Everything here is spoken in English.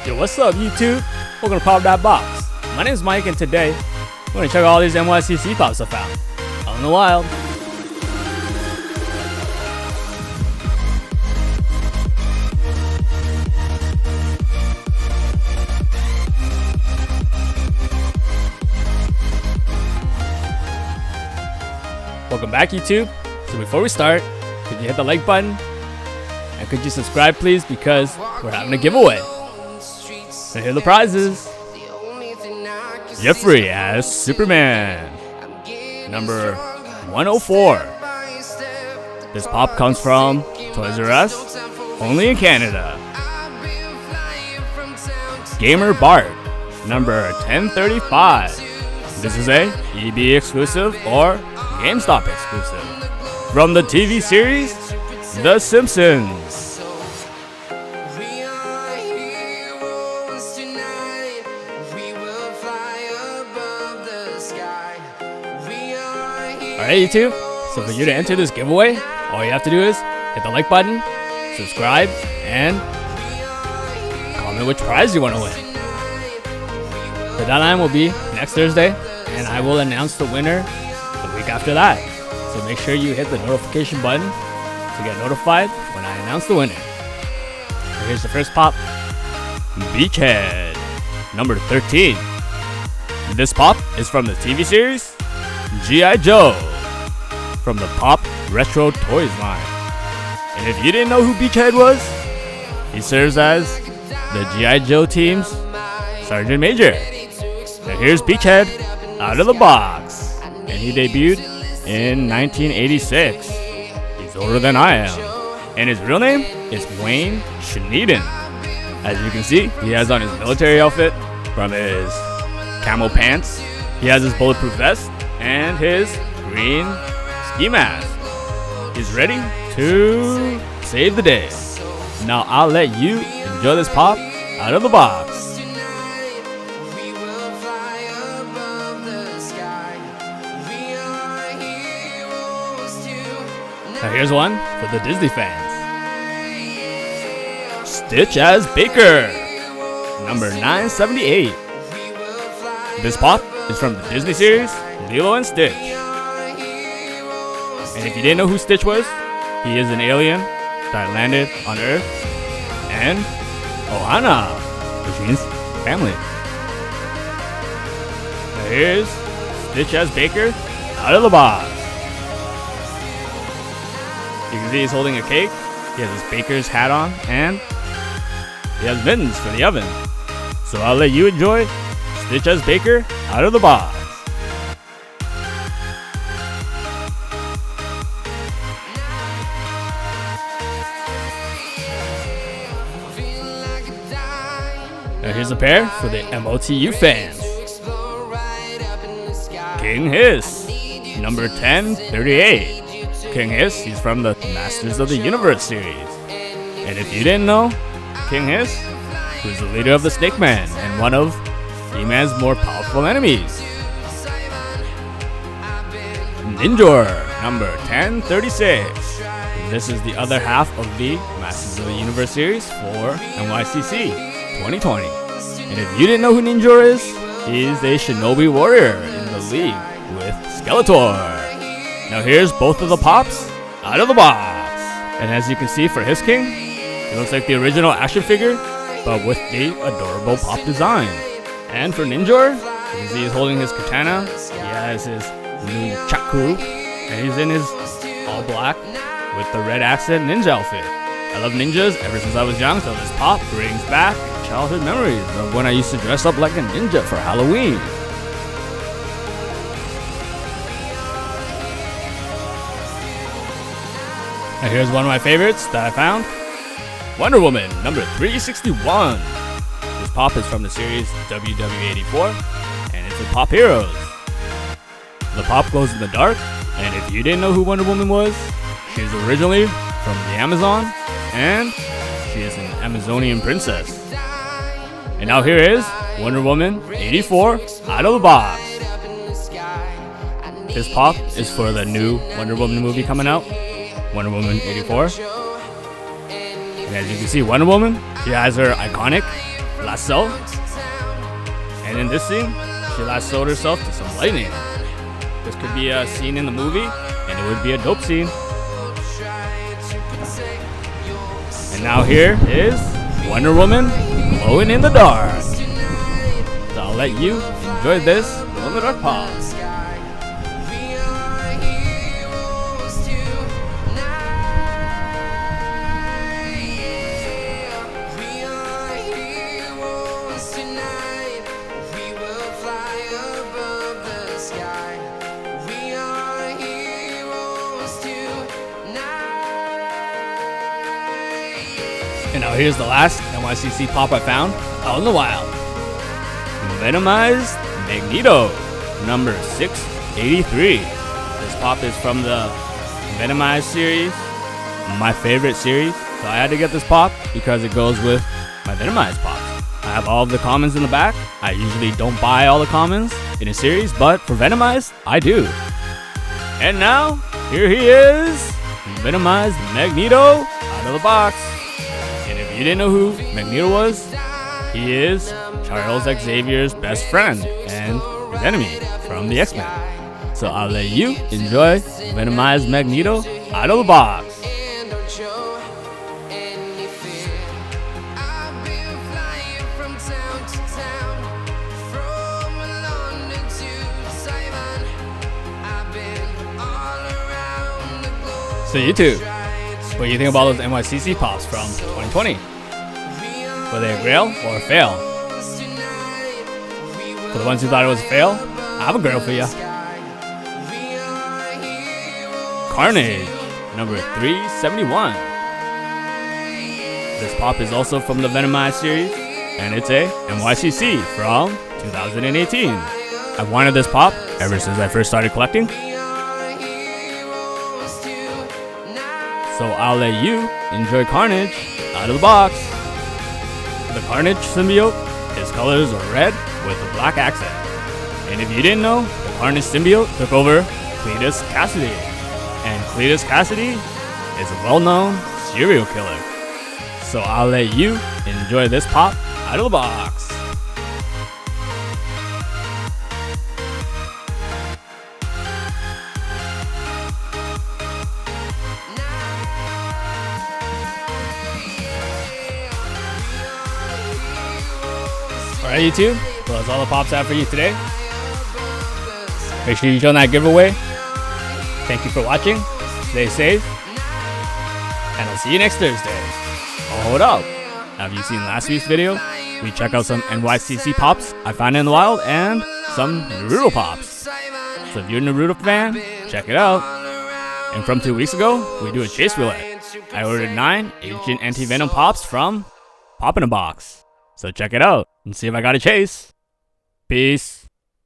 Yo, what's up, YouTube? Welcome to Pop That Box. My name is Mike, and today we're going to check out all these NYCC pops I found out in the wild. Welcome back, YouTube. So before we start, could you hit the like button? And could you subscribe, please, because we're having a giveaway. So here are the prizes. Jeffrey as Superman, number 104. This pop comes from Toys R Us, only in Canada. Gamer Bart, number 1035. This is a EB exclusive or GameStop exclusive from the TV series The Simpsons. Alright, YouTube, so for you to enter this giveaway, all you have to do is hit the like button, subscribe, and comment which prize you want to win. The deadline will be next Thursday, and I will announce the winner the week after that. So make sure you hit the notification button to get notified when I announce the winner. So here's the first pop. Beachhead, number 13. This pop is from the TV series G.I. Joe, from the Pop Retro Toys line. And if you didn't know who Beachhead was, he serves as the G.I. Joe team's Sergeant Major. Now here's Beachhead out of the box, and he debuted in 1986. He's older than I am, and his real name is Wayne Schneiden. As you can see, he has on his military outfit from his camo pants. He has his bulletproof vest and his green ski mask. He's ready to save the day. Now I'll let you enjoy this pop out of the box. Now here's one for the Disney fans. Stitch as Baker, number 978. This pop is from the Disney series Lilo and Stitch. And if you didn't know who Stitch was, he is an alien that landed on Earth, and Ohana, which means family. Now here's Stitch as Baker out of the box. You can see he's holding a cake. He has his baker's hat on, and he has mittens for the oven. So I'll let you enjoy Stitch as Baker out of the box. Now here's a pair for the MOTU fans. King Hiss, number 1038. King Hiss, he's from the Masters of the Universe series. And if you didn't know, King Hiss, who's the leader of the Snake Man and one of He-Man's more powerful enemies. Ninjor, number 1036. This is the other half of the Masters of the Universe series for NYCC 2020. And if you didn't know who Ninjor is, he's a shinobi warrior in the league with Skeletor. Now here's both of the pops out of the box. And as you can see for his king, he looks like the original action figure, but with the adorable pop design. And for Ninjor, you can see he's holding his katana. He has his nunchaku, and he's in his all black with the red accent ninja outfit. I love ninjas ever since I was young, so this pop brings back childhood memories of when I used to dress up like a ninja for Halloween. Now here's one of my favorites that I found. Wonder Woman, number 361. This pop is from the series WW84, and it's with Pop Heroes. The pop glows in the dark, and if you didn't know who Wonder Woman was, she's originally from the Amazon, and she is an Amazonian princess. And now here is Wonder Woman 84 out of the box. This pop is for the new Wonder Woman movie coming out, Wonder Woman 84. And as you can see, Wonder Woman, she has her iconic lasso. And in this scene, she lassoed herself to some lightning. This could be a scene in the movie, and it would be a dope scene. And now here is Wonder Woman glowing in the dark. So I'll let you enjoy this glow-in-the-dark pop. And now here's the last NYCC pop I found out in the wild. Venomized Magneto, number 683. This pop is from the Venomized series, my favorite series. So I had to get this pop because it goes with my Venomized pops. I have all of the commons in the back. I usually don't buy all the commons in a series, but for Venomized, I do. And now, here he is, Venomized Magneto out of the box. And if you didn't know who Magneto was, he is Charles Xavier's best friend and his enemy from the X-Men. So I'll let you enjoy Venomized Magneto out of the box. So YouTube, what do you think about those NYCC pops from 2020? Were they a grail or a fail? For the ones who thought it was a fail, I have a grail for you. Carnage, number 371. This pop is also from the Venomized series, and it's a NYCC from 2018. I've wanted this pop ever since I first started collecting. So I'll let you enjoy Carnage out of the box. The Carnage Symbiote, his colors are red with a black accent. And if you didn't know, the Carnage Symbiote took over Cletus Cassidy. And Cletus Cassidy is a well-known serial killer. So I'll let you enjoy this pop out of the box. Alright YouTube, well that's all the pops I have for you today. Make sure you join that giveaway. Thank you for watching, stay safe, and I'll see you next Thursday. Oh, hold up, have you seen last week's video? We check out some NYCC pops I found in the wild and some Naruto pops. So if you're a Naruto fan, check it out. And from 2 weeks ago, we do a chase roulette. I ordered 9 ancient anti-venom pops from Pop in a Box. So check it out and see if I got a chase. Peace.